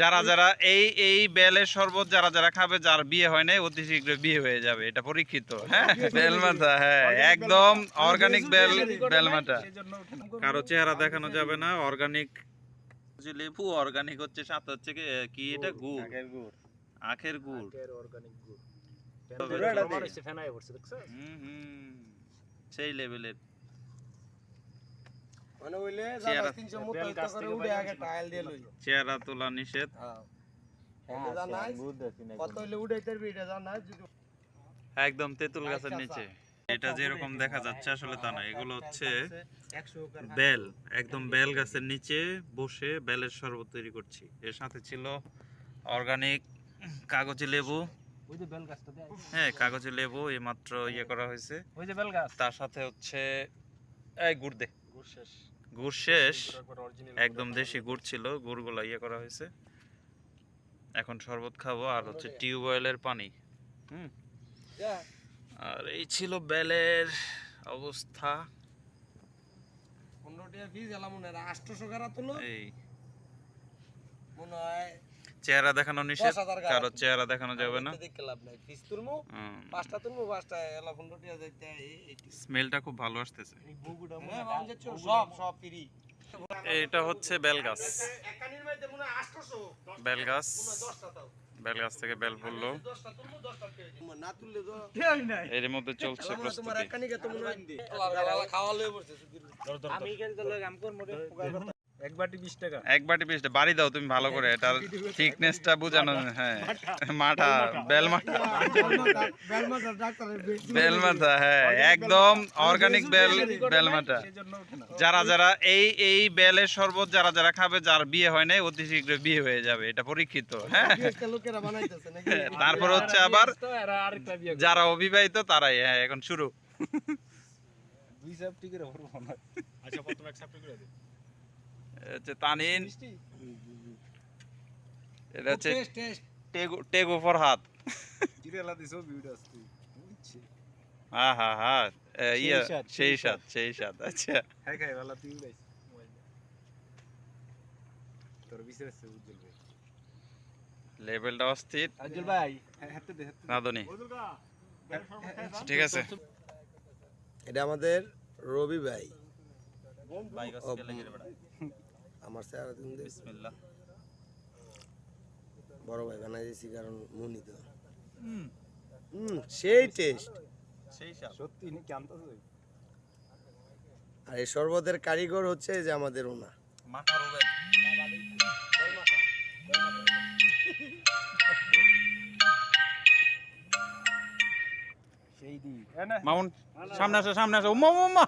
যারা যারা এই বেলের শরবত যারা যারা খাবে, যার বিয়ে হয় নাই অতি শীঘ্র বিয়ে হয়ে যাবে, এটা পরীক্ষিত। হ্যাঁ, বেল মাথা, হ্যাঁ একদম অর্গানিক বেল মাথা। কারো চেহারা দেখানো যাবে না। অর্গানিক লেবু, অর্গানিক হচ্ছে, সাথে হচ্ছে কি এটা গুড়, আখের গুড়, সেই লেভেলের। চেহারা তোলা নিষেধ। একদম তেঁতুল গাছের নিচে। এটা যেরকম দেখা যাচ্ছে আসলে তা না, এগুলো হচ্ছে বেল, একদম বেল গাছের নিচে বসে বেলের শরবত তৈরি করছি। এর সাথে ছিল অর্গানিক কাগজি লেবু, হ্যাঁ কাগজি লেবু এইমাত্র ইয়ে করা হয়েছে। তার সাথে হচ্ছে এই গুড় দে, গুড় শেষ, একদম দেশি গুড় ছিল, গুড়গুলো ইয়ে করা হয়েছে। এখন শরবত খাবো। আর হচ্ছে টিউবওয়েলের পানি। আর এই ছিল বেলের অবস্থা। এই চেহারা দেখানো নিষেধ, কারো চেহারা দেখানো যাবে না। স্মেলটা খুব ভালো আসতেছে। এটা হচ্ছে বেল গাছ, বেল গাছ, বেল গাছ থেকে বেল পড়লো, এর মধ্যে চলছে প্রস্তুতি। এক বাটি 20 টাকা, বাড়ি দাও তুমি ভালো করে, এটার থিকনেসটা বোঝানো। হ্যাঁ মাথা, বেল মাথা, বেল মাথা, হ্যাঁ একদম অর্গানিক বেল মাথা। যারা যারা এই বেলের শরবত যারা যারা খাবে, যার বিয়ে হয় নাই অতি শীঘ্র বিয়ে হয়ে যাবে, এটা পরীক্ষিত। হ্যাঁ, তারপর হচ্ছে আবার যারা অবিবাহিত তারাই। হ্যাঁ এখন শুরু। তানিন, এটা হচ্ছে টেগো ফর হাত। হ্যাঁ হ্যাঁ হ্যাঁ, সেই সাত, সেই সাত। আচ্ছা লেভেলটা অস্থির নাদনি। ঠিক আছে, এটা আমাদের রবি ভাই, আমার বড় ভাই বানাই দিয়েছি, কারণ মুনি তো সেই টেস্ট, সত্যি আর এই শরবতের কারিগর হচ্ছে যে আমাদের ওনা মামুন। সামনে আসো, সামনে আসো। উম্মা উম্মা।